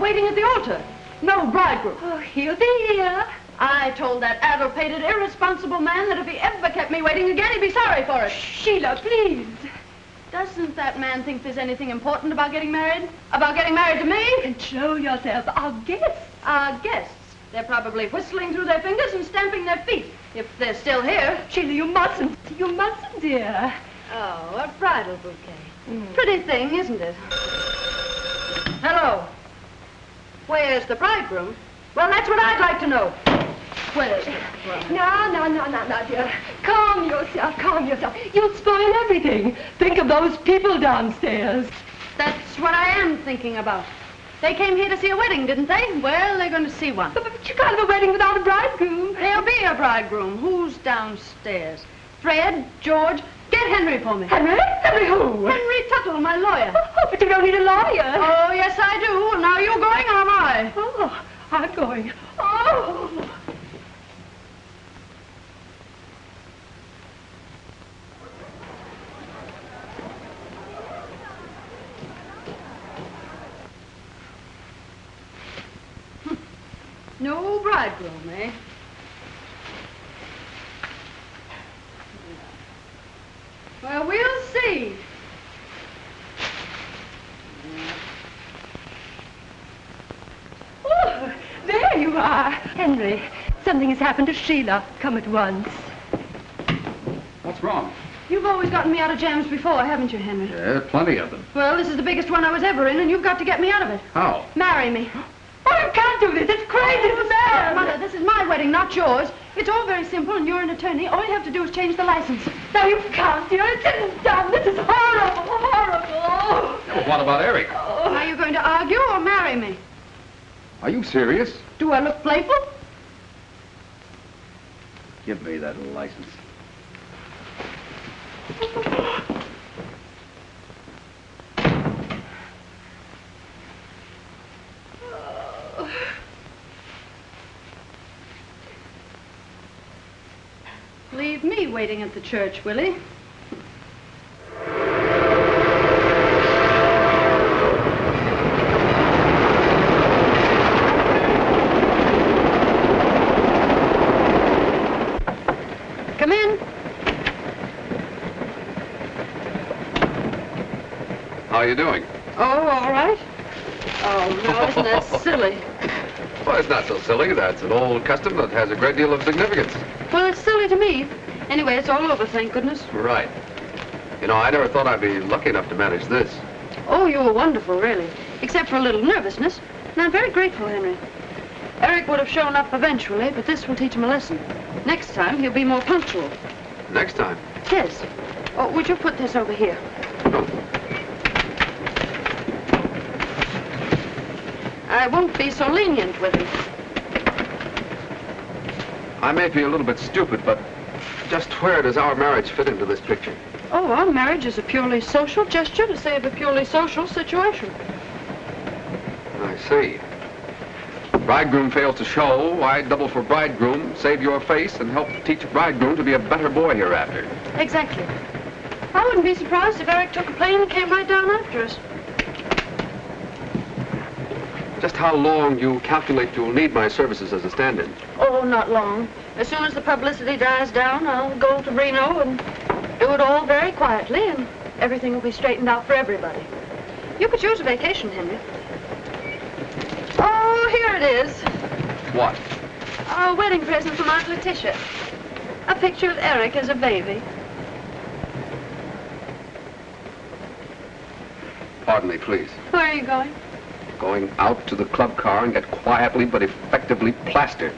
waiting at the altar. No bridegroom. Oh, he'll be here. I told that addle-pated, irresponsible man that if he ever kept me waiting again, he'd be sorry for it. Sheila, please. Doesn't that man think there's anything important about getting married? About getting married to me? Control yourself. Our guests. Our guests. They're probably whistling through their fingers and stamping their feet, if they're still here. Sheila, you mustn't. You mustn't, dear. Oh, a bridal bouquet. Pretty thing, isn't it? Hello. Where's the bridegroom? Well, that's what I'd like to know. Where's the bridegroom? No, dear. Calm yourself, calm yourself. You'll spoil everything. Think of those people downstairs. That's what I am thinking about. They came here to see a wedding, didn't they? Well, they're going to see one. But you can't have a wedding without a bridegroom. There'll be a bridegroom. Who's downstairs? Fred, George, get Henry for me. Henry? Henry who? Henry Tuttle, my lawyer. Oh, but you don't need a lawyer. Oh, yes, I do. Now you going or am I? Oh, I'm going. Oh. No bridegroom, eh? Well, we'll see. Oh, there you are. Henry, something has happened to Sheila. Come at once. What's wrong? You've always gotten me out of jams before, haven't you, Henry? Yeah, plenty of them. Well, this is the biggest one I was ever in, and you've got to get me out of it. How? Marry me. Oh, you can't do this. It's crazy. It's mad. Mother, this is my wedding, not yours. It's all very simple, and you're an attorney. All you have to do is change the license. No, you can't, dear. It isn't done. This is horrible, horrible. Yeah, well, what about Eric? Are you going to argue or marry me? Are you serious? Do I look playful? Give me that license. Leave me waiting at the church, Willie. Come in. How are you doing? Oh, all right. Oh, no, isn't that silly? Well, it's not so silly. That's an old custom that has a great deal of significance. Well, it's silly to me. Anyway, it's all over, thank goodness. Right. You know, I never thought I'd be lucky enough to manage this. Oh, you were wonderful, really. Except for a little nervousness. And I'm very grateful, Henry. Eric would have shown up eventually, but this will teach him a lesson. Next time, he'll be more punctual. Next time? Yes. Oh, would you put this over here? No. I won't be so lenient with him. I may be a little bit stupid, but just where does our marriage fit into this picture? Oh, our marriage is a purely social gesture to save a purely social situation. I see. Bridegroom fails to show, why double for bridegroom, save your face, and help teach bridegroom to be a better boy hereafter. Exactly. I wouldn't be surprised if Eric took a plane and came right down after us. Just how long you calculate you'll need my services as a stand-in? Oh, not long. As soon as the publicity dies down, I'll go to Reno and do it all very quietly, and everything will be straightened out for everybody. You could use a vacation, Henry. Oh, here it is. What? A wedding present from Aunt Letitia. A picture of Eric as a baby. Pardon me, please. Where are you going? Going out to the club car and get quietly but effectively plastered.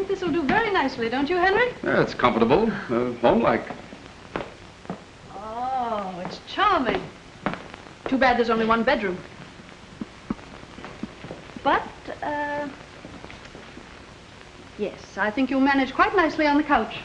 This'll do very nicely, don't you, Henry? Yeah, it's comfortable, home-like. Oh, it's charming. Too bad there's only one bedroom. Yes, I think you'll manage quite nicely on the couch.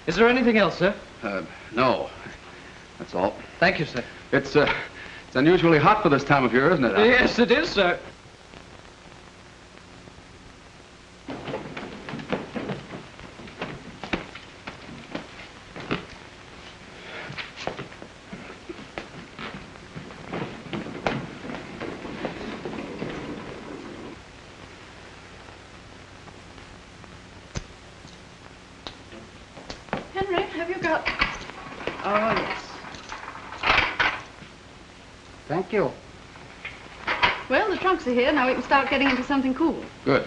Is there anything else, sir? No. That's all. Thank you, sir. It's unusually hot for this time of year, isn't it? Yes, it is, sir. Henry, have you got... Oh, yes. Thank you. Well, the trunks are here. Now we can start getting into something cool. Good.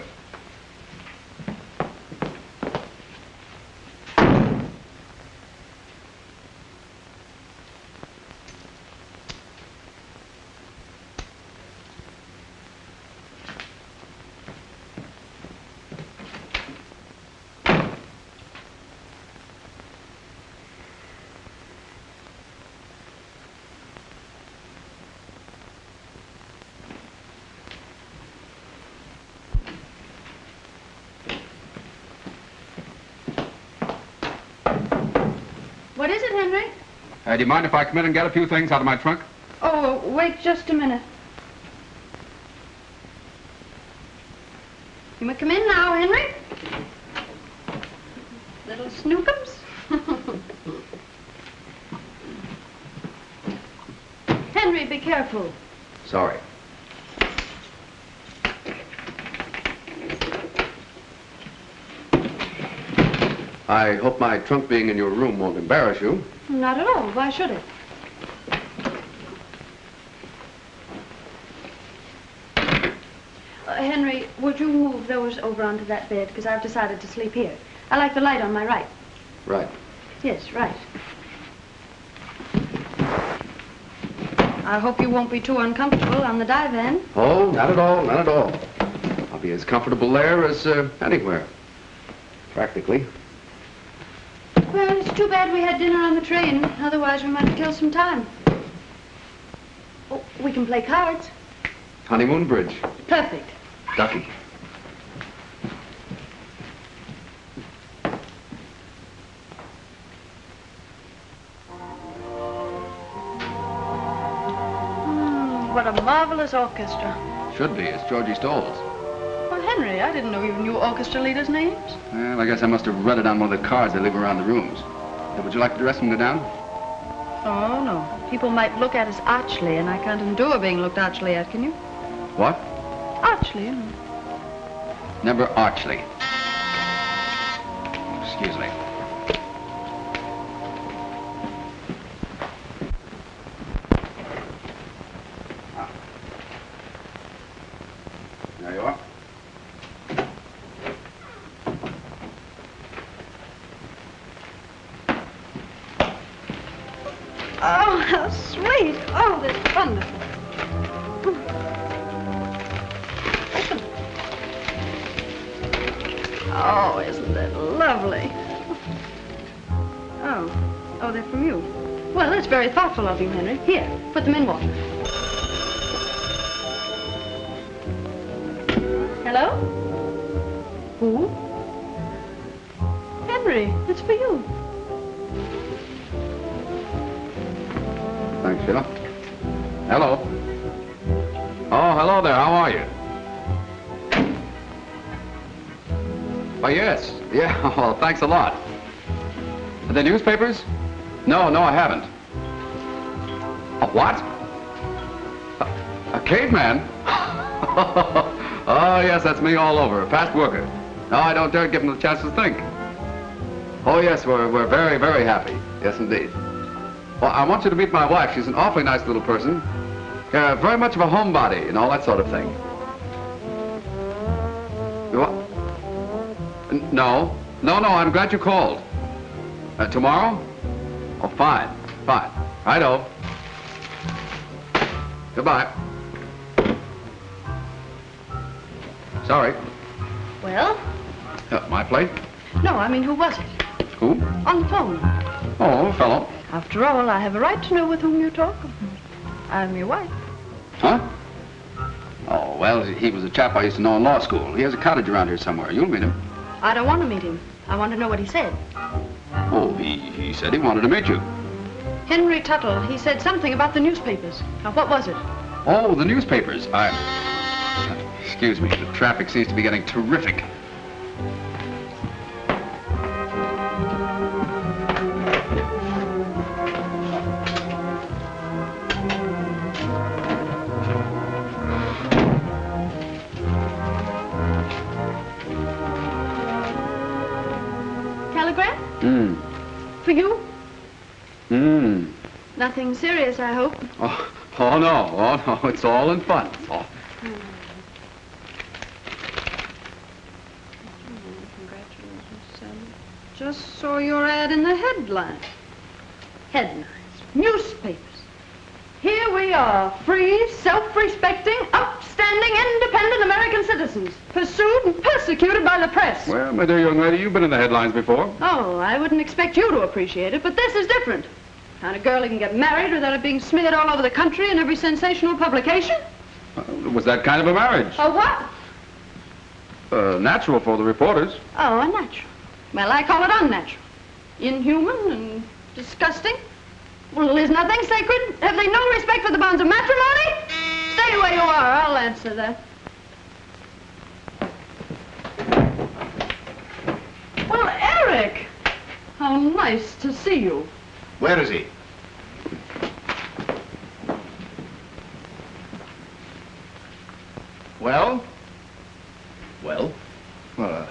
What is it, Henry? Do you mind if I come in and get a few things out of my trunk? Oh, wait just a minute. You may come in now, Henry. Little snookums. Henry, be careful. Sorry. I hope my trunk being in your room won't embarrass you. Not at all. Why should it? Henry, would you move those over onto that bed? Because I've decided to sleep here. I like the light on my right. Right. Yes, right. I hope you won't be too uncomfortable on the divan. Oh, not at all, not at all. I'll be as comfortable there as anywhere. Practically. Well, it's too bad we had dinner on the train. Otherwise, we might have killed some time. Oh, we can play cards. Honeymoon bridge. Perfect. Ducky. What a marvelous orchestra. Should be. It's Georgie Stoll's. Well, Henry, I didn't know you knew orchestra leaders' names. Well, I guess I must have read it on one of the cards that leave around the rooms. Would you like the dressing room to go down? Oh, no. People might look at us archly, and I can't endure being looked archly at, can you? What? Archly, you know. Never archly. Excuse me. There you are. Oh, how sweet. Oh, that's wonderful. Oh, isn't that lovely? Oh, they're from you. Well, that's very thoughtful of you, Henry. Here, put them in water. Hello? Who? Henry, it's for you. Thanks, Sheila. Hello. Oh, hello there. How are you? Oh, yes. Yeah, well, thanks a lot. The newspapers? No, I haven't. A what? A caveman? Oh, yes, that's me all over. A fast worker. No, I don't dare give him the chance to think. Oh, yes, we're very, very happy. Yes, indeed. Well, I want you to meet my wife. She's an awfully nice little person. Very much of a homebody and all that sort of thing. What? No, I'm glad you called. Tomorrow? Oh, fine. Righto. Goodbye. Sorry. Well? My plate? No, I mean, who was it? Who? On the phone. Oh, a fellow. After all, I have a right to know with whom you talk. I'm your wife. Huh? Oh, well, he was a chap I used to know in law school. He has a cottage around here somewhere. You'll meet him. I don't want to meet him. I want to know what he said. Oh, he said he wanted to meet you. Henry Tuttle, he said something about the newspapers. Now, what was it? Oh, the newspapers. Excuse me, the traffic seems to be getting terrific. Telegram? For you? Nothing serious, I hope. Oh, no, it's all in fun. Oh. Congratulations. Just saw your ad in the headlines. Headlines. Newspapers. Here we are, free, self-respecting, upstanding, independent American citizens, pursued and persecuted by the press. Well, my dear young lady, you've been in the headlines before. Oh, I wouldn't expect you to appreciate it, but this is different. Kind of girl who can get married without it being smeared all over the country in every sensational publication. It was that kind of a marriage. A what? Natural for the reporters. Oh, unnatural. Well, I call it unnatural. Inhuman and disgusting. Well, is nothing sacred? Have they no respect for the bonds of matrimony? Stay where you are, I'll answer that. Well, Eric! How nice to see you. Where is he? Well? Well? Well,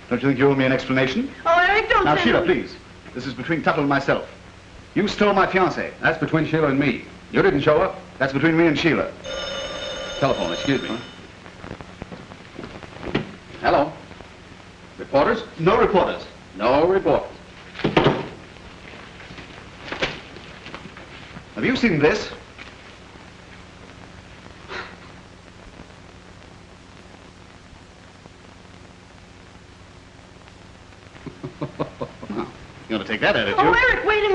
don't you think you owe me an explanation? Oh, Eric, don't Now, say Sheila, no. please. This is between Tuttle and myself. You stole my fiancé. That's between Sheila and me. You didn't show up? That's between me and Sheila. Telephone, excuse me. Hello? Reporters? No reporters. No reporters. Have you seen this? You want to take that attitude? Oh, Eric, wait a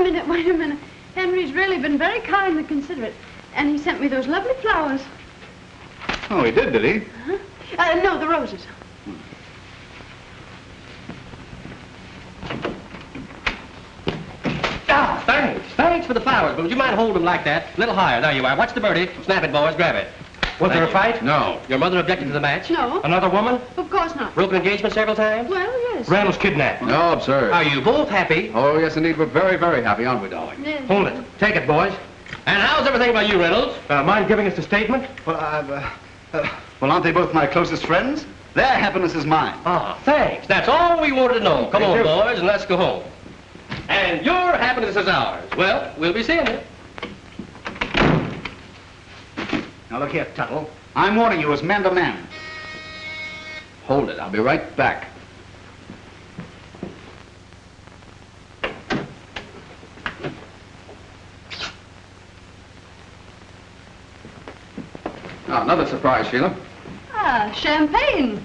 minute. Henry's really been very kind and considerate. And he sent me those lovely flowers. Oh, he did he? Uh-huh. No, the roses. Ah, thanks. Thanks for the flowers, but would you mind holding them like that? A little higher. There you are. Watch the birdie. Snap it, boys. Grab it. Was there a fight? No. Your mother objected to the match? No. Another woman? Of course not. Broken engagement several times? Well, yes. Reynolds kidnapped. No, absurd. Are you both happy? Oh, yes, indeed. We're very, very happy, aren't we, darling? Yes. Hold it. Take it, boys. And how's everything about you, Reynolds? Mind giving us a statement? Well, well, aren't they both my closest friends? Their happiness is mine. Ah, thanks. That's all we wanted to know. Come Thank on, you. boys, and let's go home. And your happiness is ours. Well, we'll be seeing you. Now, look here, Tuttle. I'm warning you as man to man. Hold it. I'll be right back. Now, another surprise, Sheila. Ah, champagne.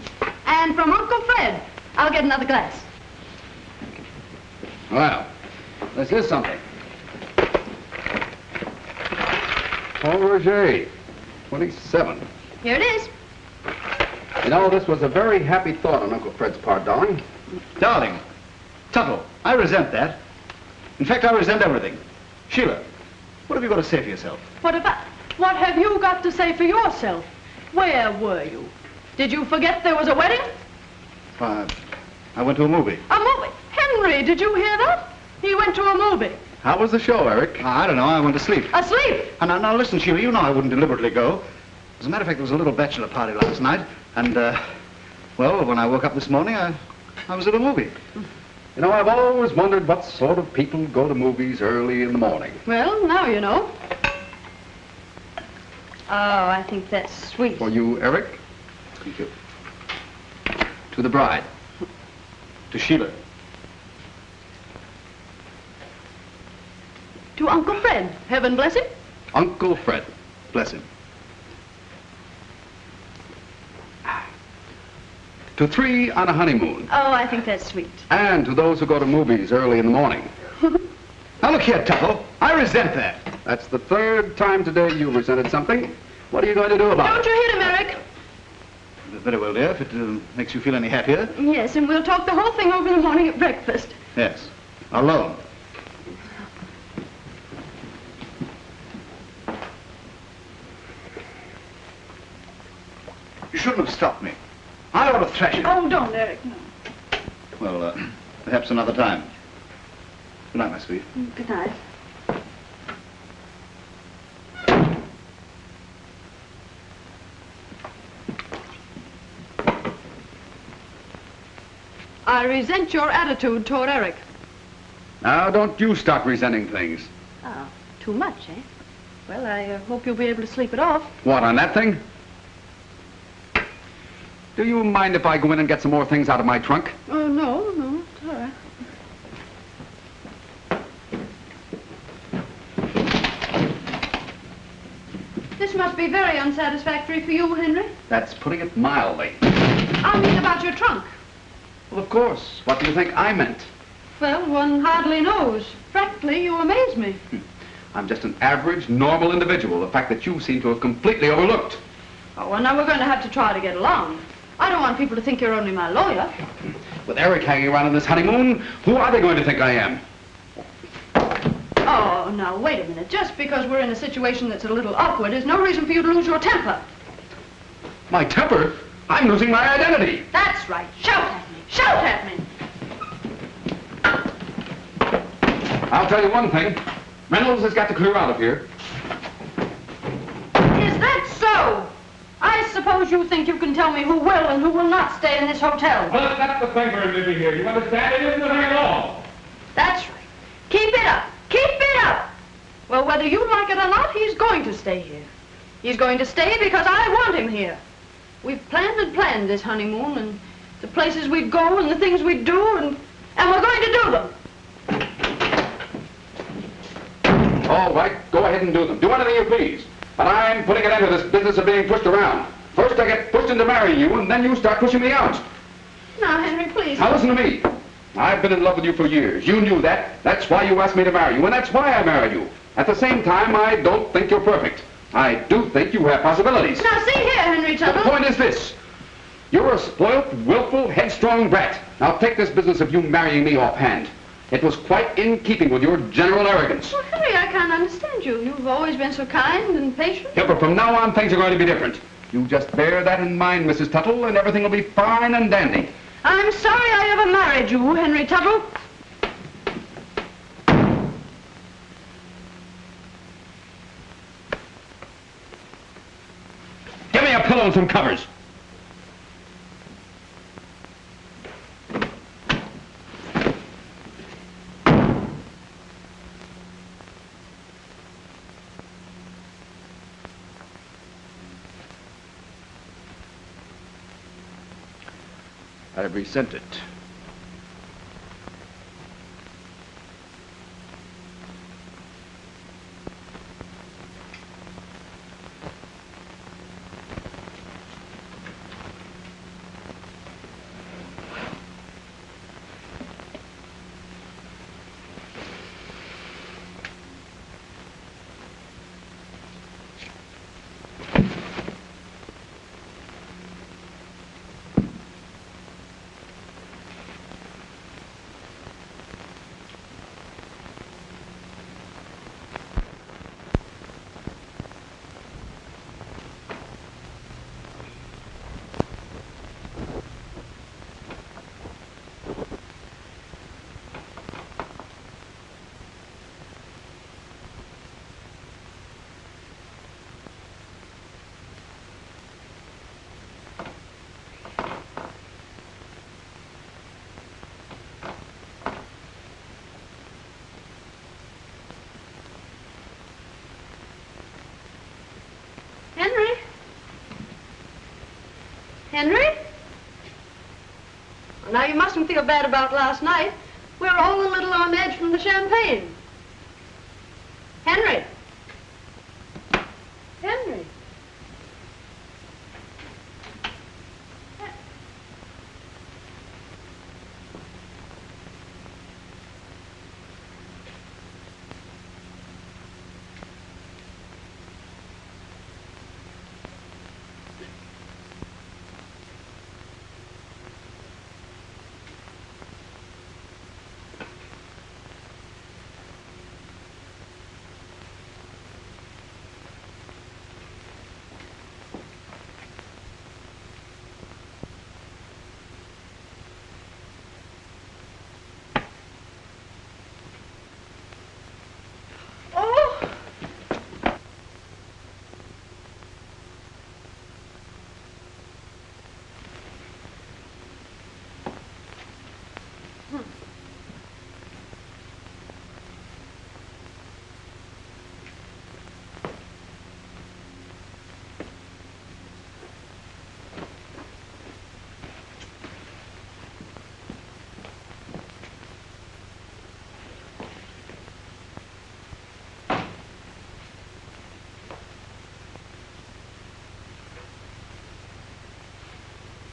And from Uncle Fred. I'll get another glass. Well, this is something. Paul Roger, 27. Here it is. You know, this was a very happy thought on Uncle Fred's part, darling. Darling, Tuttle, I resent that. In fact, I resent everything. Sheila, what have you got to say for yourself? What have you got to say for yourself? Where were you? Did you forget there was a wedding? I went to a movie. A movie? Henry, did you hear that? He went to a movie. How was the show, Eric? I don't know, I went to sleep. Asleep? Now, listen, Sheila, you know I wouldn't deliberately go. As a matter of fact, there was a little bachelor party last night, and, well, when I woke up this morning, I was at a movie. You know, I've always wondered what sort of people go to movies early in the morning. Well, now you know. Oh, I think that's sweet. For you, Eric? Thank you. To the bride. To Sheila. To Uncle Fred. Heaven bless him. Uncle Fred. Bless him. To 3 on a honeymoon. Oh, I think that's sweet. And to those who go to movies early in the morning. Now look here, Tuttle. I resent that. That's the 3rd time today you resented something. What are you going to do about Don't it? you hit him, Eric? Very well, dear, if it makes you feel any happier. Yes, and we'll talk the whole thing over in the morning at breakfast. Yes. Alone. You shouldn't have stopped me. I ought to thrash you. Oh, don't, Eric, no. Well, perhaps another time. Good night, my sweet. Good night. I resent your attitude toward Eric. Now, don't you start resenting things. Oh, too much, eh? Well, I hope you'll be able to sleep it off. What, on that thing? Do you mind if I go in and get some more things out of my trunk? Oh, no, it's all right. This must be very unsatisfactory for you, Henry. That's putting it mildly. I mean about your trunk. Well, of course. What do you think I meant? Well, one hardly knows. Frankly, you amaze me. I'm just an average, normal individual. The fact that you seem to have completely overlooked. Oh, well, now we're going to have to try to get along. I don't want people to think you're only my lawyer. With Eric hanging around on this honeymoon, who are they going to think I am? Oh, now, wait a minute. Just because we're in a situation that's a little awkward is no reason for you to lose your temper. My temper? I'm losing my identity. That's right. Shout at me. Shout at me. I'll tell you one thing. Reynolds has got to clear out of here. Is that so? I suppose you think you can tell me who will and who will not stay in this hotel. Well, that's the thing for living here. You understand? It isn't a thing at all. That's right. Keep it up. Keep it up. Well, whether you like it or not, he's going to stay here. He's going to stay because I want him here. We've planned and planned this honeymoon and the places we'd go and the things we'd do, and we're going to do them. All right, go ahead and do them. Do anything you please. But I'm putting an end to this business of being pushed around. First I get pushed into marrying you, and then you start pushing me out. Now, Henry, please. Now listen to me. I've been in love with you for years. You knew that. That's why you asked me to marry you, and that's why I married you. At the same time, I don't think you're perfect. I do think you have possibilities. Now, see here, Henry Tuttle. The point is this. You're a spoilt, willful, headstrong brat. Now take this business of you marrying me offhand. It was quite in keeping with your general arrogance. Well, Henry, I can't understand you. You've always been so kind and patient. Yeah, but from now on, things are going to be different. You just bear that in mind, Mrs. Tuttle, and everything will be fine and dandy. I'm sorry I ever married you, Henry Tuttle. Give me a pillow and some covers. I've resent it. Henry? Well, now, you mustn't feel bad about last night. We were all a little on edge from the champagne. Henry? Henry?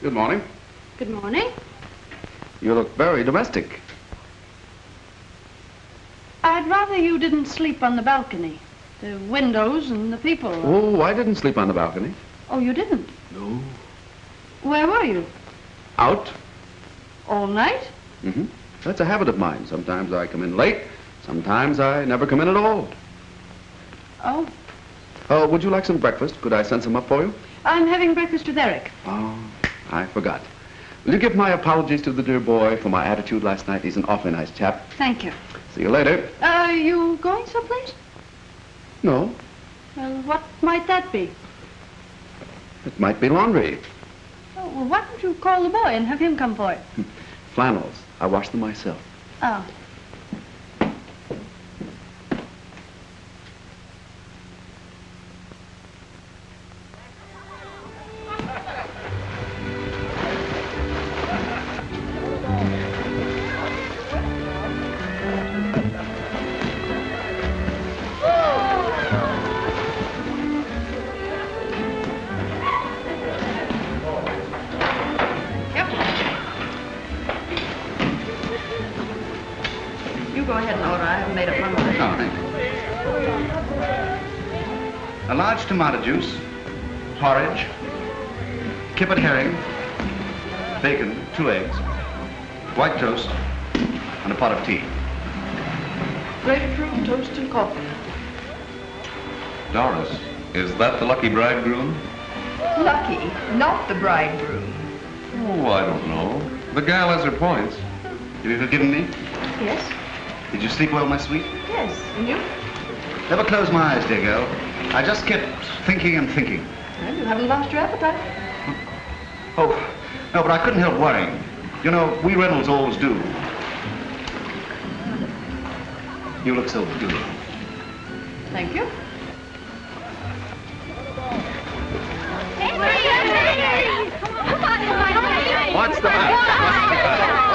Good morning. Good morning. You look very domestic. I'd rather you didn't sleep on the balcony. The windows and the people. Oh, I didn't sleep on the balcony. Oh, you didn't? No. Where were you? Out? All night? Mm-hmm. That's a habit of mine. Sometimes I come in late. Sometimes I never come in at all. Oh. Oh, would you like some breakfast? Could I send some up for you? I'm having breakfast with Eric. Oh, I forgot. Will you give my apologies to the dear boy for my attitude last night? He's an awfully nice chap. Thank you. See you later. Are you going someplace? No, Well, what might that be? it might be laundry. Oh, well, why don't you call the boy and have him come for it? Flannels. I wash them myself. Oh. Go ahead and order. I haven't made up my mind. Oh, thank you. A large tomato juice, porridge, kippered herring, bacon, 2 eggs, white toast, and a pot of tea. Grapefruit, toast, and coffee. Doris, is that the lucky bridegroom? Lucky, not the bridegroom. Oh, I don't know. The gal has her points. Have you forgiven me? Yes? Did you sleep well, my sweet? Yes. And you? Never close my eyes, dear girl. I just kept thinking and thinking. Well, you haven't lost your appetite. Oh, no, but I couldn't help worrying. You know, we Reynolds always do. You look so good. Thank you. What's the matter?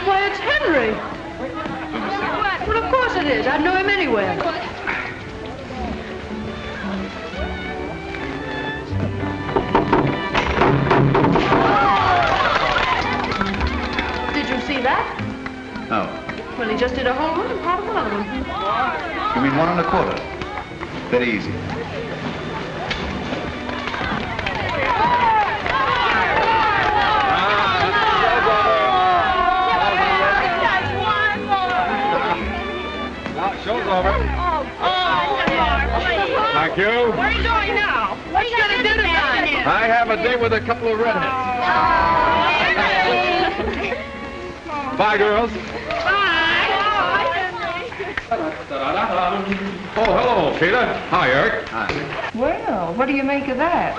Why, it's Henry. Well, of course it is. I'd know him anywhere. Did you see that? No. Well, he just did a whole one and part of another one. You mean 1 1/4? Very easy. Show's over. Thank you. Where are you going now? What are you going to do tonight? I have a date with a couple of redheads. Bye, girls. Oh, hello, Sheila. Hi, Eric. Hi. Well, what do you make of that?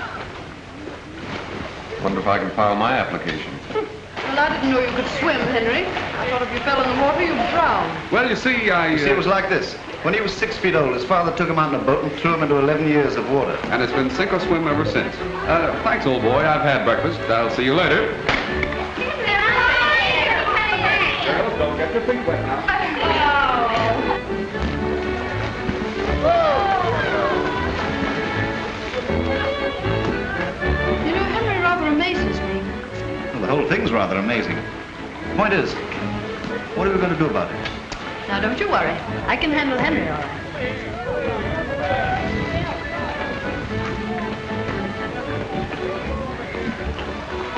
Wonder if I can file my application. Well, I didn't know you could swim, Henry. I thought if you fell in the water, you'd drown. Well, you see, You see, it was like this. When he was 6 feet old, his father took him out in a boat and threw him into 11 years of water. And it's been sink or swim ever since. Thanks, old boy. I've had breakfast. I'll see you later. Girls, don't get your feet wet now. You know, Henry rather amazes me. Well, the whole thing's rather amazing. Point is, what are we going to do about it? Now, don't you worry. I can handle Henry all right.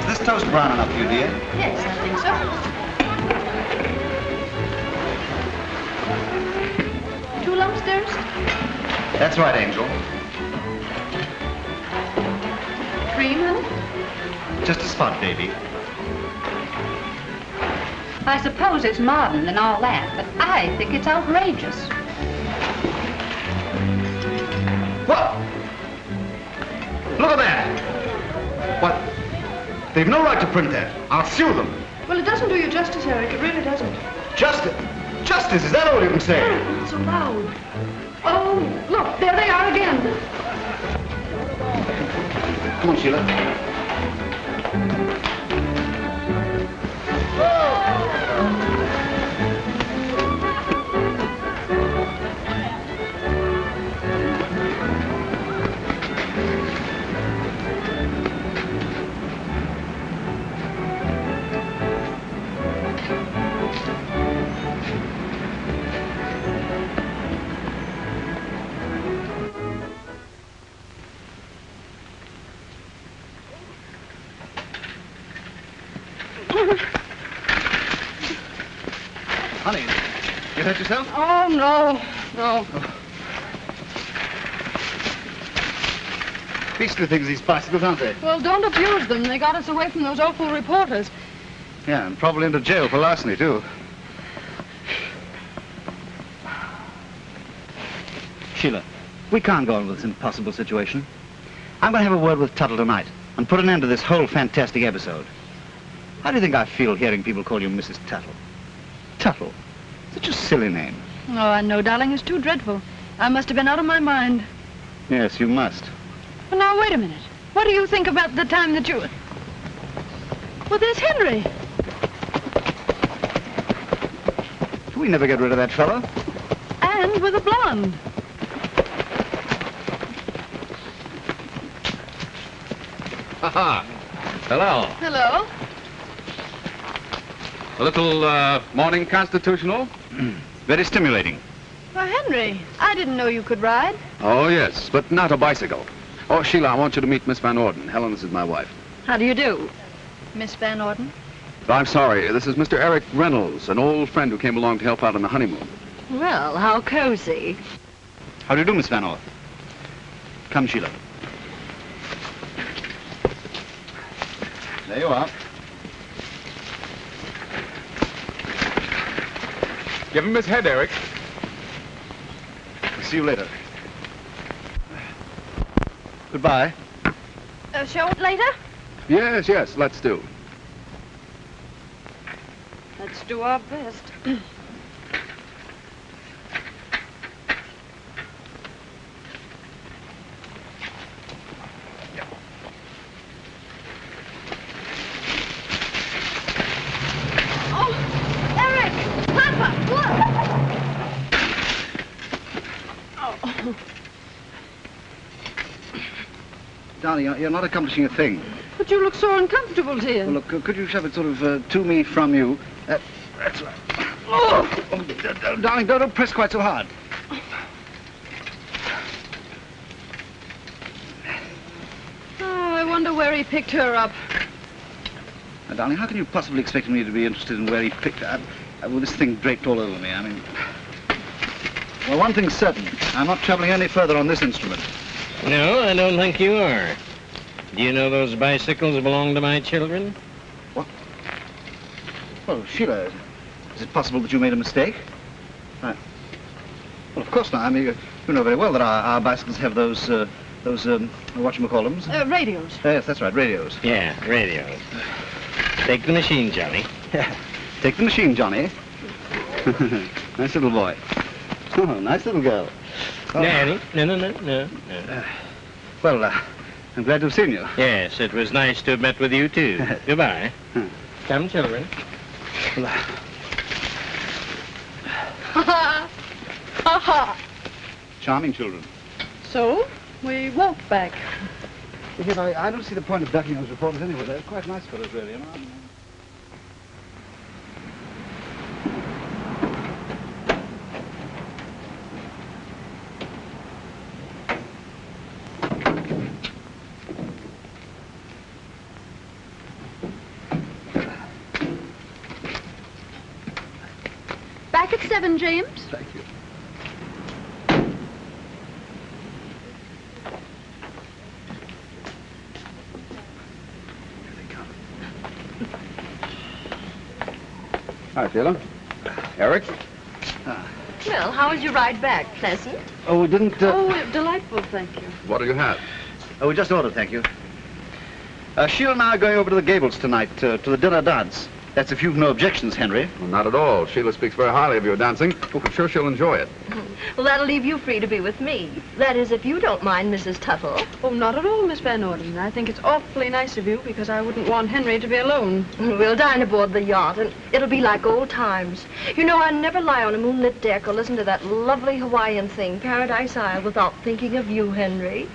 Is this toast brown enough for you, dear? Yes, I think so. Two lumps, dearest? That's right, Angel. Cream, honey? Just a spot, baby. I suppose it's modern and all that, but I think it's outrageous. What? Look at that! What? They've no right to print that. I'll sue them. Well, it doesn't do you justice, Eric. It really doesn't. Justice? Justice, is that all you can say? Not so loud. Oh, look, there they are again. Come on, Sheila. Honey, you hurt yourself? Oh, no. Beastly things, these bicycles, aren't they? Well, don't abuse them. They got us away from those awful reporters. Yeah, and probably into jail for larceny, too. Sheila, we can't go on with this impossible situation. I'm going to have a word with Tuttle tonight and put an end to this whole fantastic episode. How do you think I feel hearing people call you Mrs. Tuttle? Tuttle. Such a silly name. Oh, I know, darling. It's too dreadful. I must have been out of my mind. Yes, you must. Well, now, wait a minute. What do you think about the time that you... Well, there's Henry. We never get rid of that fellow. And with a blonde. Ha-ha. Hello. Hello. A little, morning constitutional? Very stimulating. Well, Henry, I didn't know you could ride. Oh, yes, but not a bicycle. Oh, Sheila, I want you to meet Miss Van Orden. Helen, this is my wife. How do you do? Miss Van Orden? I'm sorry, this is Mr. Eric Reynolds, an old friend who came along to help out on the honeymoon. Well, how cozy. How do you do, Miss Van Orden? Come, Sheila. There you are. Give him his head, Eric. See you later. Goodbye. Show it later? Yes, let's do. Let's do our best. Oh, Eric! Papa, look! Oh. Darling, you're not accomplishing a thing. But you look so uncomfortable, dear. Well, look, could you shove it sort of to me, from you? That's right. Oh, darling, don't press quite so hard. Oh, I wonder where he picked her up. Now, darling, how can you possibly expect me to be interested in where he picked her up with this thing draped all over me? I mean... Well, one thing's certain. I'm not traveling any further on this instrument. No, I don't think you are. Do you know those bicycles belong to my children? What? Well, Sheila, is it possible that you made a mistake? Well, of course not. I mean, you know very well that our bicycles have those whatchamacallums? Radios. Yes, that's right, radios. Yeah, radios. Take the machine, Johnny. Take the machine, Johnny. Nice little boy. Oh, nice little girl. Oh. Daddy, no. Well, I'm glad to have seen you. Yes, it was nice to have met with you, too. Goodbye. Come, children. Ha ha! Charming children. So, we walked back. Because I don't see the point of ducking those reporters anyway. They're quite nice fellows, really, you know. Back at 7, James. Thank you. Hi, Sheila. Eric? Well, how was your ride back? Pleasant? Oh, we didn't... Oh, delightful, thank you. What do you have? Oh, we just ordered, thank you. Sheila and I are going over to the Gables tonight, to the dinner dance. That's if you've no objections, Henry. Well, not at all. Sheila speaks very highly of your dancing. I'm sure she'll enjoy it. Well, that'll leave you free to be with me. That is, if you don't mind, Mrs. Tuttle. Oh, not at all, Miss Van Orden. I think it's awfully nice of you because I wouldn't want Henry to be alone. We'll dine aboard the yacht, and it'll be like old times. You know, I never lie on a moonlit deck or listen to that lovely Hawaiian thing, Paradise Isle, without thinking of you, Henry.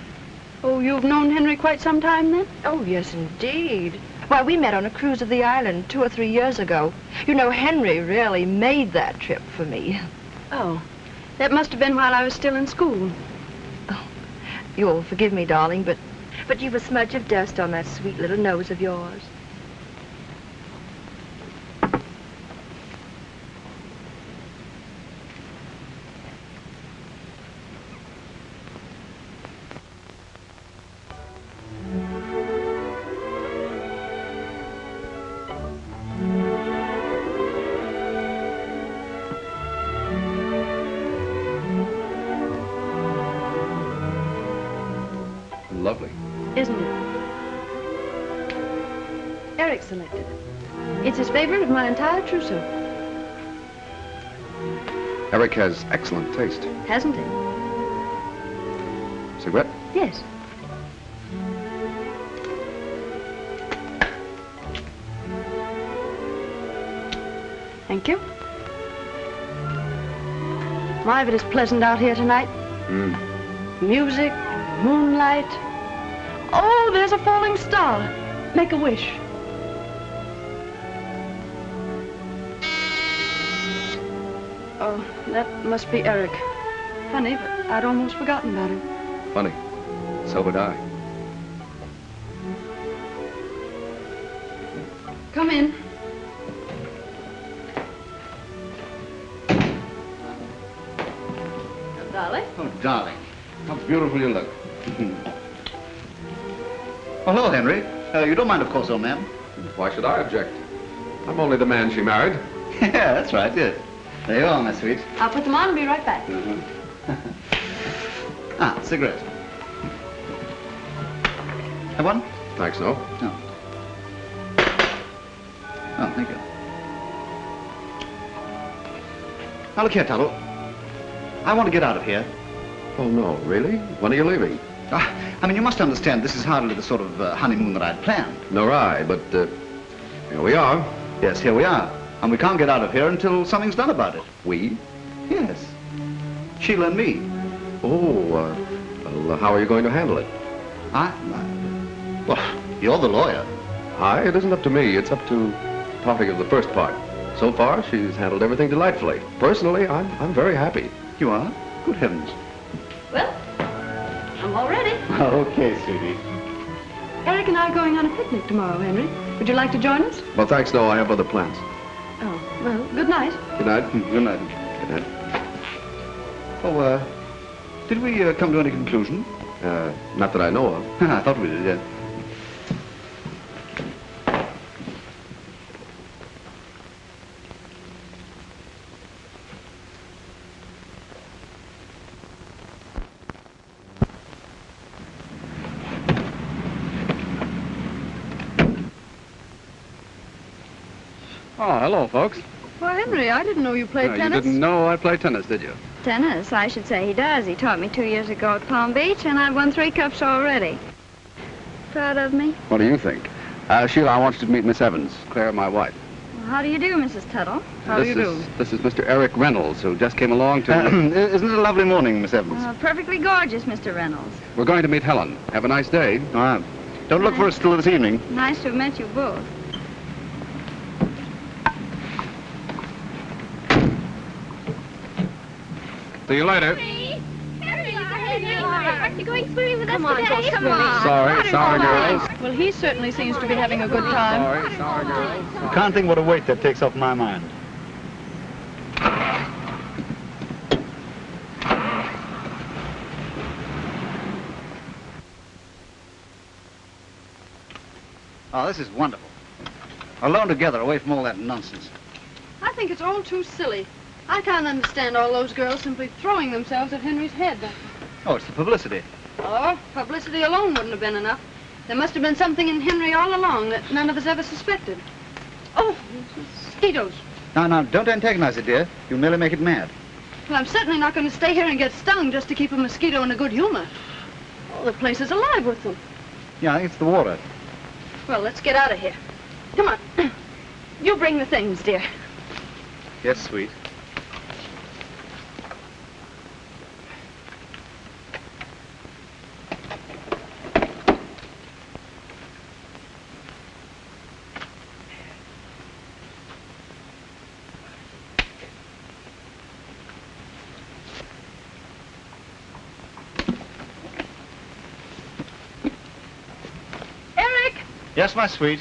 Oh, you've known Henry quite some time then? Oh, yes, indeed. Why, we met on a cruise of the island 2 or 3 years ago. You know, Henry really made that trip for me. Oh, that must have been while I was still in school. Oh, you'll forgive me, darling, but you've a smudge of dust on that sweet little nose of yours. Lovely. Isn't it? Eric selected it. It's his favorite of my entire trousseau. Eric has excellent taste. Hasn't he? Cigarette? Yes. Thank you. My, but it's pleasant out here tonight. Music, moonlight. Oh, there's a falling star. Make a wish. Oh, that must be Eric. Funny, but I'd almost forgotten about him. Funny. So would I. Come in. Darling? Oh, darling. How beautiful you look. Oh, hello, Henry. You don't mind, of course, old man. Why should I object? I'm only the man she married. Yeah, that's right, yes. There you are, my sweet. I'll put them on and be right back. Cigarette. Have one? Thanks, no. No. Oh, thank you. Now, look here, Tuttle. I want to get out of here. Oh, no, really? When are you leaving? I mean, you must understand, this is hardly the sort of honeymoon that I'd planned. Nor I, but here we are. Yes, here we are. And we can't get out of here until something's done about it. We? Yes. Sheila and me. Oh, well, how are you going to handle it? Well, you're the lawyer. It isn't up to me. It's up to talking of the first part. So far, she's handled everything delightfully. Personally, I'm very happy. You are? Good heavens. Well, I'm all ready. Okay, sweetie. Eric and I are going on a picnic tomorrow, Henry. Would you like to join us? Well, thanks, no. I have other plans. Oh, well, good night. Good night. Good night. Good night. Oh, did we come to any conclusion? Not that I know of. I thought we did, yeah. Oh, hello, folks. Well, Henry, I didn't know you played tennis. You didn't know I play tennis, did you? Tennis? I should say he does. He taught me 2 years ago at Palm Beach, and I've won 3 cups already. Proud of me? What do you think? Sheila, I want you to meet Miss Evans, Claire, my wife. Well, how do you do, Mrs. Tuttle? How do you do? This is Mr. Eric Reynolds, who just came along to... Isn't it a lovely morning, Miss Evans? Perfectly gorgeous, Mr. Reynolds. We're going to meet Helen. Have a nice day. Don't look for us till this evening. Nice to have met you both. See you later. Aren't you going swimming with us today? Come on. Sorry, girls. Well, he certainly seems to be having a good time. Sorry, girls. You can't think what a weight that takes off my mind. Oh, this is wonderful. Alone together, away from all that nonsense. I think it's all too silly. I can't understand all those girls simply throwing themselves at Henry's head. Oh, it's the publicity. Oh, publicity alone wouldn't have been enough. There must have been something in Henry all along that none of us ever suspected. Oh, mosquitoes. No, don't antagonize it, dear. You'll merely make it mad. Well, I'm certainly not going to stay here and get stung just to keep a mosquito in a good humor. Oh, the place is alive with them. Yeah, I think it's the water. Well, let's get out of here. Come on. You bring the things, dear. Yes, sweet. Eric! Yes, my sweet.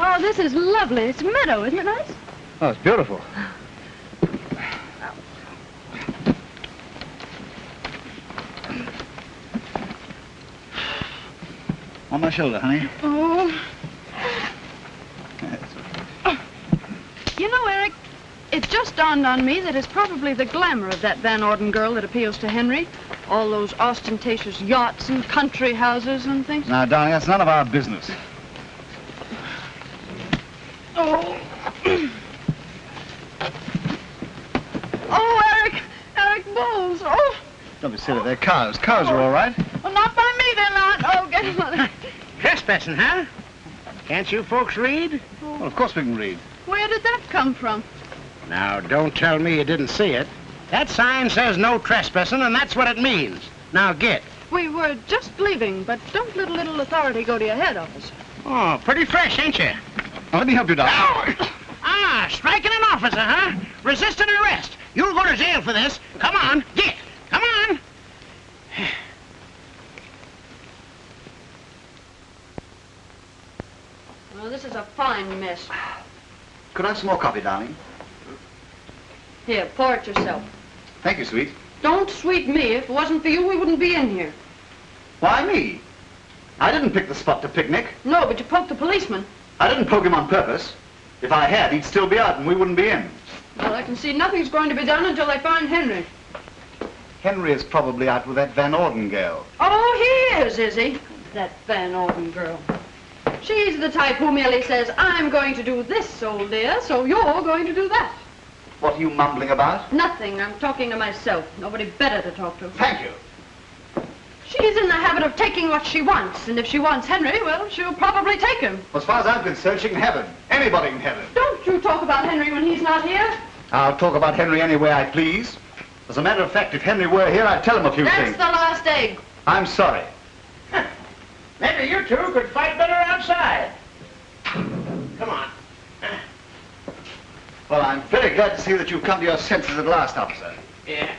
Oh, this is lovely. It's a meadow, isn't it nice? Oh, it's beautiful. On my shoulder, honey. Oh. You know, Eric, it just dawned on me that it's probably the glamour of that Van Orden girl that appeals to Henry. All those ostentatious yachts and country houses and things. Now, darling, that's none of our business. Oh. Oh, Eric, bulls. Oh. Don't be silly, they're cows. Cows are all right. Well, not by me, they're not. Oh, get him on it. Trespassing, huh? Can't you folks read? Well, of course we can read. Where did that come from? Now, don't tell me you didn't see it. That sign says no trespassing, and that's what it means. Now, get. We were just leaving, but don't let a little authority go to your head, officer. Oh, pretty fresh, ain't you? Now, let me help you, darling. Ah, striking an officer, huh? Resisting arrest. You'll go to jail for this. Come on, get. Come on. Well, this is a fine mess. Could I have some more coffee, darling? Here, pour it yourself. Thank you, sweet. Don't sweet me. If it wasn't for you, we wouldn't be in here. Why me? I didn't pick the spot to picnic. No, but you poked the policeman. I didn't poke him on purpose. If I had, he'd still be out and we wouldn't be in. Well, I can see nothing's going to be done until they find Henry. Henry is probably out with that Van Orden girl. Oh, he is he? That Van Orden girl. She's the type who merely says, I'm going to do this, old dear, so you're going to do that. What are you mumbling about? Nothing. I'm talking to myself. Nobody better to talk to. Thank you. She's in the habit of taking what she wants, and if she wants Henry, well, she'll probably take him. As far as I'm concerned, she can have him. Anybody can have him. Don't you talk about Henry when he's not here. I'll talk about Henry any way I please. As a matter of fact, if Henry were here, I'd tell him a few That's things. the last egg. I'm sorry. Maybe you two could fight better outside. Come on. Well, I'm very glad to see that you've come to your senses at last, officer. Yeah.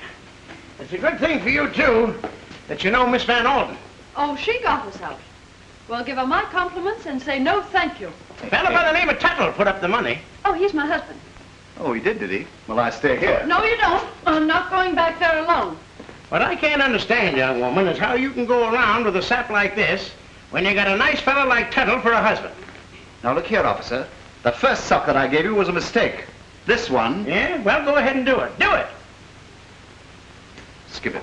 It's a good thing for you, too, that you know Miss Van Orden. Oh, she got us out. Well, give her my compliments and say no thank you. A fellow by the name of Tuttle put up the money. Oh, he's my husband. Oh, he did he? Well, I stay here. No, you don't. I'm not going back there alone. What I can't understand, young woman, is how you can go around with a sap like this when you got a nice fellow like Tuttle for a husband. Now, look here, officer. The first suck that I gave you was a mistake. This one... Yeah? Well, go ahead and do it. Do it! Skip it.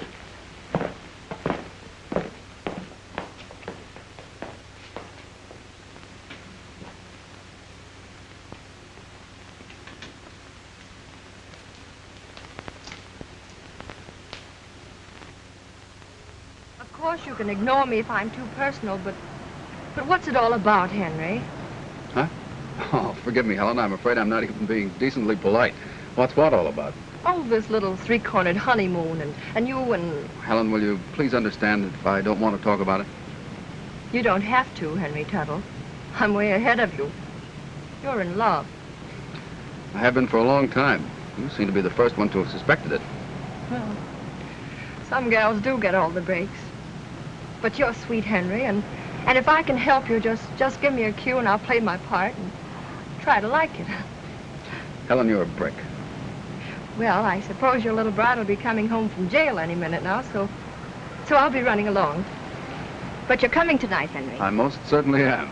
Of course, you can ignore me if I'm too personal, but what's it all about, Henry? Huh? Oh, forgive me, Helen. I'm afraid I'm not even being decently polite. What's what all about? Oh, this little three-cornered honeymoon, and you and... Helen, will you please understand if I don't want to talk about it? You don't have to, Henry Tuttle. I'm way ahead of you. You're in love. I have been for a long time. You seem to be the first one to have suspected it. Well, some gals do get all the breaks. But you're sweet, Henry, and if I can help you, just give me a cue and I'll play my part and try to like it. Helen, you're a brick. Well, I suppose your little bride will be coming home from jail any minute now, so I'll be running along. But you're coming tonight, Henry. I most certainly am.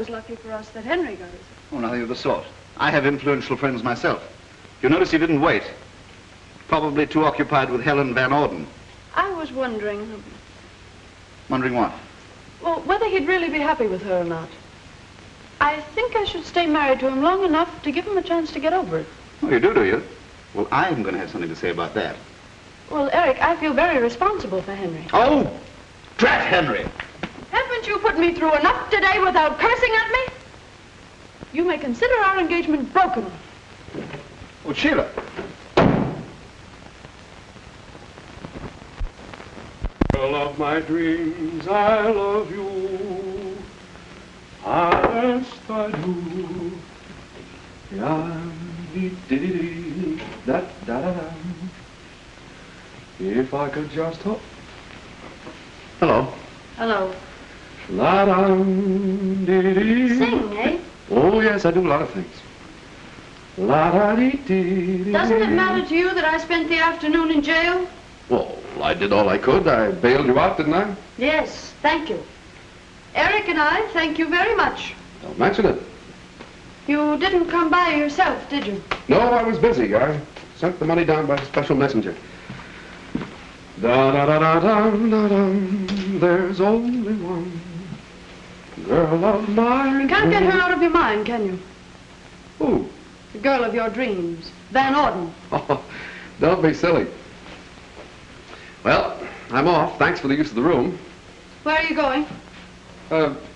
was lucky for us that Henry got it. Oh, nothing of the sort. I have influential friends myself. You notice he didn't wait. Probably too occupied with Helen Van Orden. I was wondering... Wondering what? Well, whether he'd really be happy with her or not. I think I should stay married to him long enough to give him a chance to get over it. Oh, you do you? Well, I'm going to have something to say about that. Well, Eric, I feel very responsible for Henry. Oh, drat Henry! Haven't you put me through enough today without cursing at me? You may consider our engagement broken. Oh, Sheila. Girl of my dreams, I love you. Yes, I do. Da-da-da. If I could just hope. Hello. Hello. La-dum-dee-dee. Sing, eh? Oh, yes, I do a lot of things. La-da-dee-dee. Doesn't it matter to you that I spent the afternoon in jail? Well, I did all I could. I bailed you out, didn't I? Yes, thank you. Eric and I thank you very much. Don't mention it. You didn't come by yourself, did you? No, I was busy. I sent the money down by special messenger. Da-da-da-da-dum-da-dum. There's only one girl of mine. You can't get her out of your mind, can you? Who? The girl of your dreams, Van Orden. Oh, don't be silly. Well, I'm off. Thanks for the use of the room. Where are you going?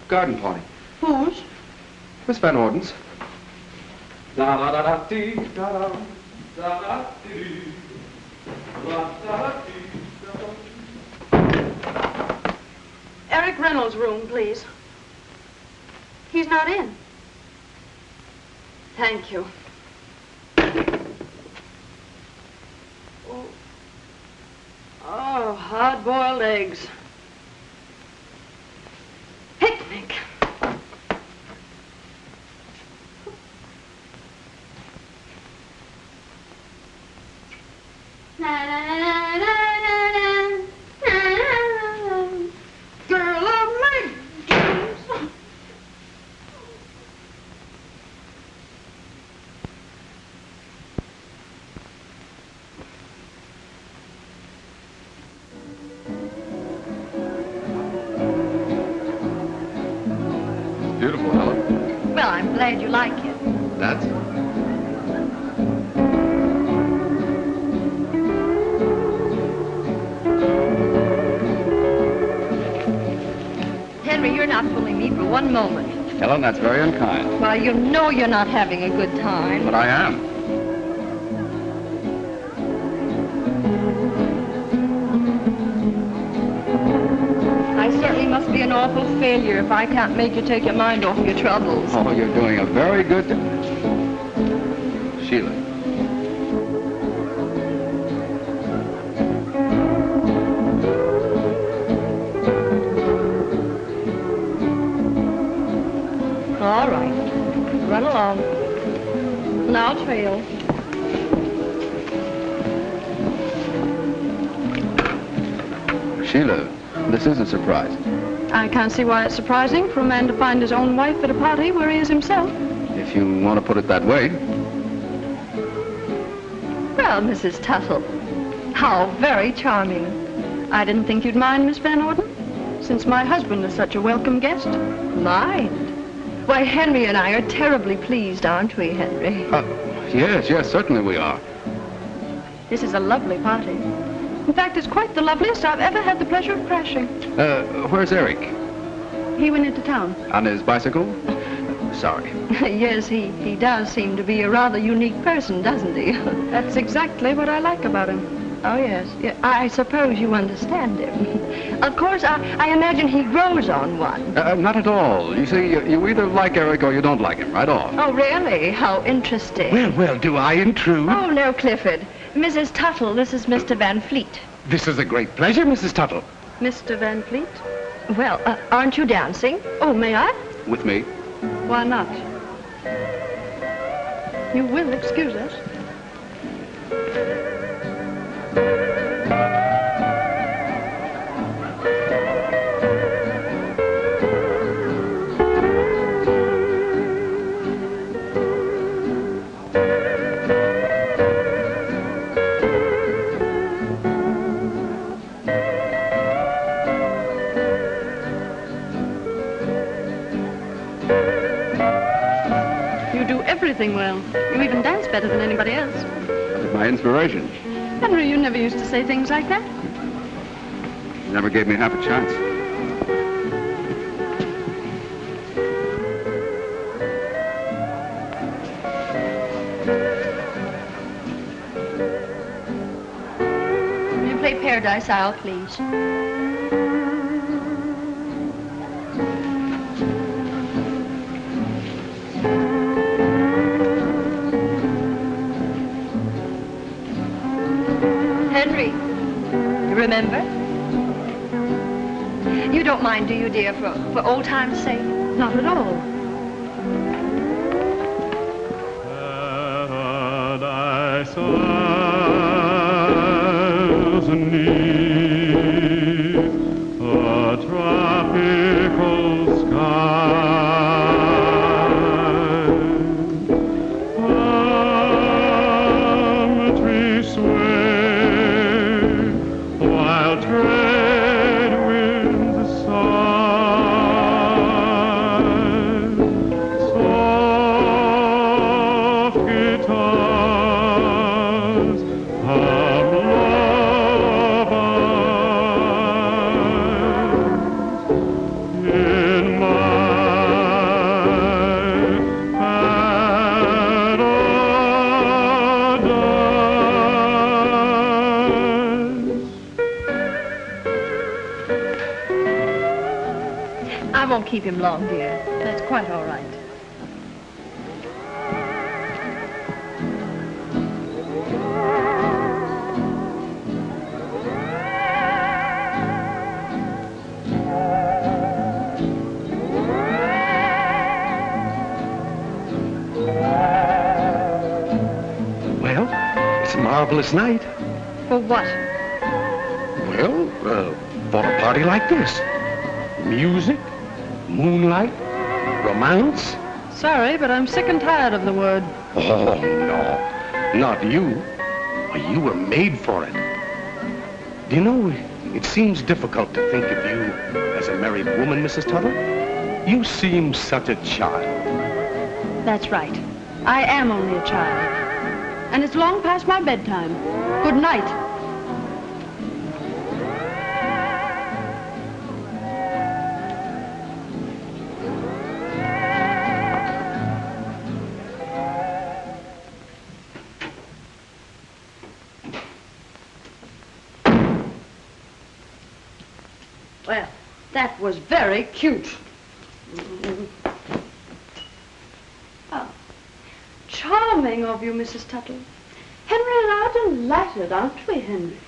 Garden party. Whose? Miss Van Orden's. Da-da-da-dee-da-dum. Da-da-dee. Da-da-dee. Eric Reynolds' room, please. He's not in. Thank you. Oh, hard-boiled eggs. Picnic. Girl of my dreams. Beautiful, Helen. Well, I'm glad you like it. That's... Henry, you're not fooling me for one moment. Helen, that's very unkind. Well, you know you're not having a good time. But I am. I certainly must be an awful failure if I can't make you take your mind off your troubles. Oh, you're doing a very good... Sheila. All right. Run along. And I'll trail. Sheila, this is a surprise. I can't see why it's surprising for a man to find his own wife at a party where he is himself. If you want to put it that way. Well, Mrs. Tuttle, how very charming. I didn't think you'd mind, Miss Van Orden, since my husband is such a welcome guest. Mind? Why, Henry and I are terribly pleased, aren't we, Henry? Yes, certainly we are. This is a lovely party. In fact, it's quite the loveliest I've ever had the pleasure of crashing. Where's Eric? He went into town. On his bicycle? Sorry. Yes, he does seem to be a rather unique person, doesn't he? That's exactly what I like about him. Oh, yes. Yeah, I suppose you understand him. Of course, I imagine he grows on one. Not at all. You see, you either like Eric or you don't like him, right off. Oh, really? How interesting. Well, do I intrude? Oh, no, Clifford. Mrs. Tuttle, this is Mr. Van Fleet. This is a great pleasure, Mrs. Tuttle. Mr. Van Fleet? Well, aren't you dancing? Oh, may I? With me? Why not? You will excuse us. everything well. You even dance better than anybody else. That was my inspiration. Henry, you never used to say things like that. You never gave me half a chance. Will you play Paradise Isle, please? Henry, you remember? You don't mind, do you, dear, for old time's sake? Not at all. Paradise Isles neath a tropical sky. Palm trees sway while trade winds sigh. Soft guitars hum lullabies in my paradise. I won't keep him long, dear. That's quite all right. Well, it's a marvelous night. For what? Well, for a party like this. Music, moonlight, romance. Sorry, but I'm sick and tired of the word. Oh, no, not you. You were made for it. Do you know, it seems difficult to think of you as a married woman, Mrs. Tuttle. You seem such a child. That's right. I am only a child. And it's long past my bedtime. Good night. Well, that was very cute. Oh, charming of you, Mrs. Tuttle. Henry and I are delighted, aren't we, Henry?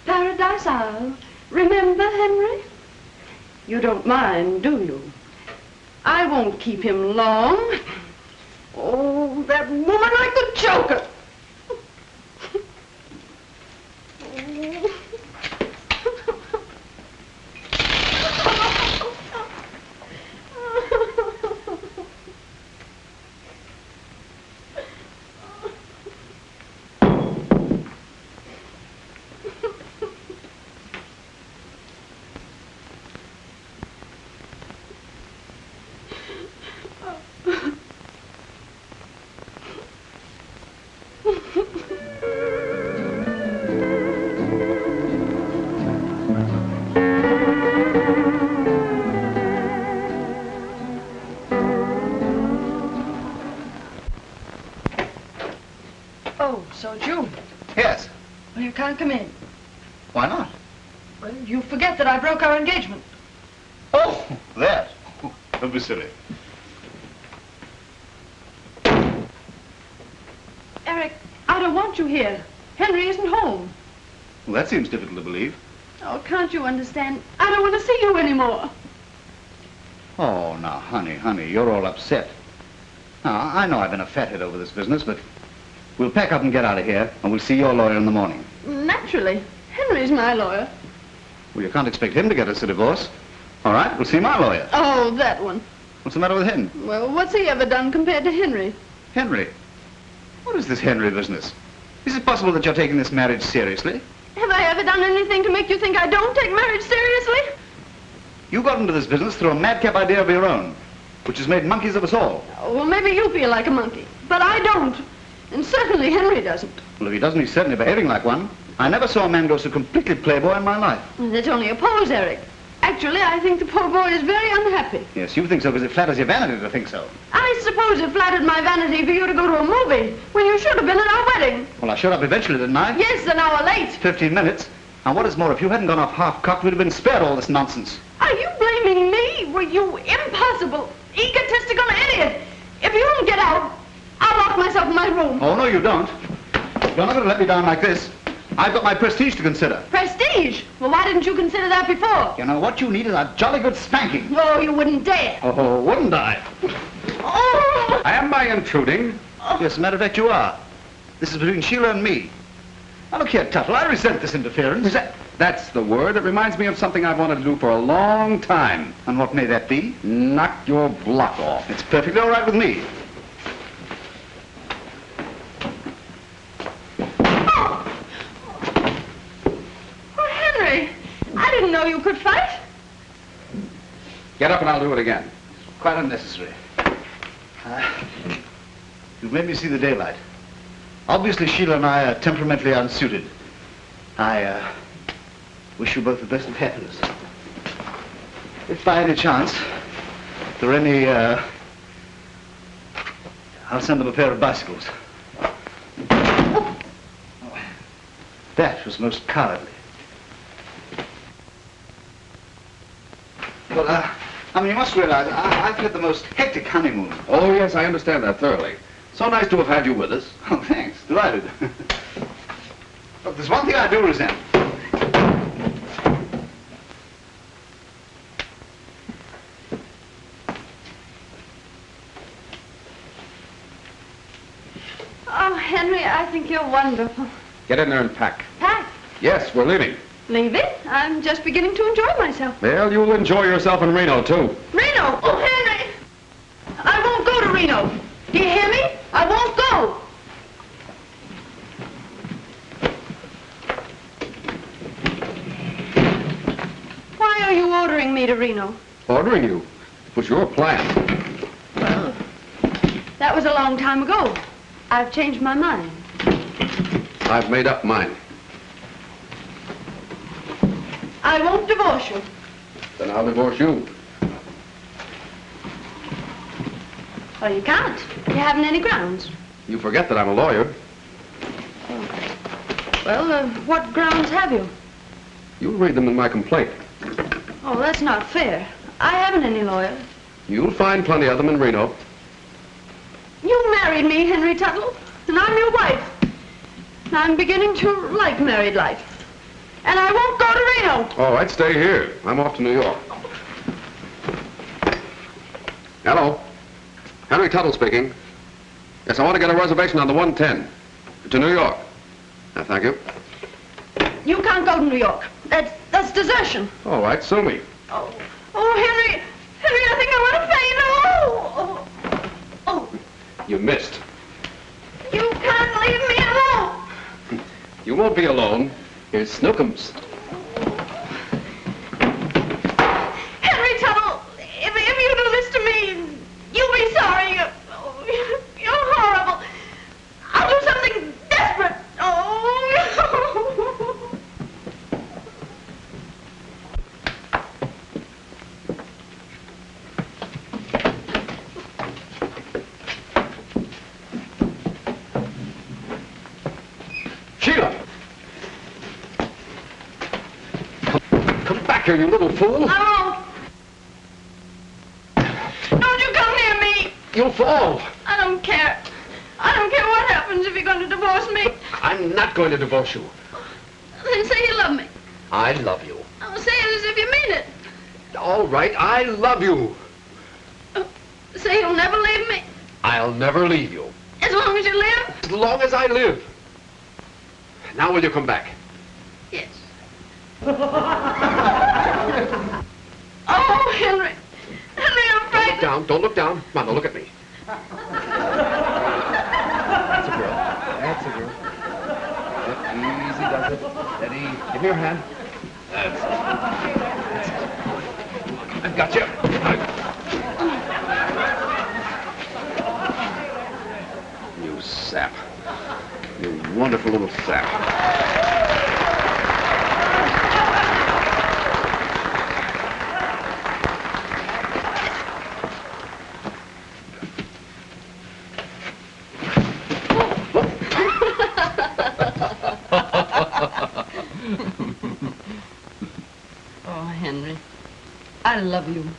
Paradise Isle. Remember, Henry? You don't mind, do you? I won't keep him long. Oh, that woman like the Joker. So it's you. Yes. Well, you can't come in. Why not? Well, you forget that I broke our engagement. Oh, that. Don't be silly. Eric, I don't want you here. Henry isn't home. Well, that seems difficult to believe. Oh, can't you understand? I don't want to see you anymore. Oh, now, honey, you're all upset. Now, I know I've been a fathead over this business, but we'll pack up and get out of here, and we'll see your lawyer in the morning. Naturally. Henry's my lawyer. Well, you can't expect him to get us a divorce. All right, we'll see my lawyer. Oh, that one. What's the matter with him? Well, what's he ever done compared to Henry? Henry? What is this Henry business? Is it possible that you're taking this marriage seriously? Have I ever done anything to make you think I don't take marriage seriously? You got into this business through a madcap idea of your own. which has made monkeys of us all. Well, maybe you feel like a monkey, but I don't. And certainly Henry doesn't. Well, if he doesn't, he's certainly behaving like one. I never saw a man go so completely playboy in my life. That's only a pose, Eric. Actually, I think the poor boy is very unhappy. Yes, you think so because it flatters your vanity to think so. I suppose it flattered my vanity for you to go to a movie when you should have been at our wedding. Well, I showed up eventually, didn't I? Yes, an hour late. 15 minutes. And what is more, if you hadn't gone off half-cocked, we'd have been spared all this nonsense. Are you blaming me? Were you impossible, egotistical idiot? If you don't get out, I'll lock myself in my room. Oh, no, you don't. You're not going to let me down like this. I've got my prestige to consider. Prestige? Well, why didn't you consider that before? You know, what you need is a jolly good spanking. Oh, you wouldn't dare. Oh, wouldn't I? Oh! Am I intruding? Yes, as a matter of fact, you are. This is between Sheila and me. Now, look here, Tuttle, I resent this interference. That's the word. It reminds me of something I've wanted to do for a long time. And what may that be? Knock your block off. It's perfectly all right with me. I didn't know you could fight. Get up and I'll do it again. Quite unnecessary. You've made me see the daylight. Obviously, Sheila and I are temperamentally unsuited. I wish you both the best of happiness. If by any chance there are any, I'll send them a pair of bicycles. That was most cowardly. Well, I mean, you must realize, I've had the most hectic honeymoon. Oh, yes, I understand that thoroughly. So nice to have had you with us. Oh, thanks. Delighted. Look, there's one thing I do resent. Oh, Henry, I think you're wonderful. Get in there and pack. Pack? Yes, we're leaving. Leaving? I'm just beginning to enjoy myself. Well, you'll enjoy yourself in Reno, too. Reno? Oh, Henry! I won't go to Reno. Do you hear me? I won't go. Why are you ordering me to Reno? Ordering you? It was your plan. Well, that was a long time ago. I've changed my mind. I've made up mine. I won't divorce you. Then I'll divorce you. Well, you can't. You haven't any grounds. You forget that I'm a lawyer. Well, what grounds have you? You'll read them in my complaint. Oh, that's not fair. I haven't any lawyer. You'll find plenty of them in Reno. You married me, Henry Tuttle, and I'm your wife. And I'm beginning to like married life. And I won't go to Reno. All right, stay here. I'm off to New York. Hello. Henry Tuttle speaking. Yes, I want to get a reservation on the 110 to New York. Thank you. You can't go to New York. That's desertion. All right, sue me. Oh, Henry, I think I want to faint. Oh. You missed. You can't leave me alone. You won't be alone. Here's Snookums. Henry Tuttle, if you do this to me, you'll be sorry. You're horrible. I'll do something desperate. Oh. Sheila! Come back here, you little fool. I won't. Don't you come near me. You'll fall. I don't care. I don't care what happens if you're going to divorce me. I'm not going to divorce you. Then say you love me. I love you. Oh, say it as if you mean it. All right, I love you. Say you'll never leave me. I'll never leave you. As long as you live? As long as I live. Now will you come back? Yes. Oh, Henry. Henry, I'm frightened. Don't look down. Come on, now look at me. That's a girl. That's a girl. Yep, easy does it. Steady. Give me your hand. That's it. I've got you. sap. You wonderful little sap. Oh, Henry, I love you.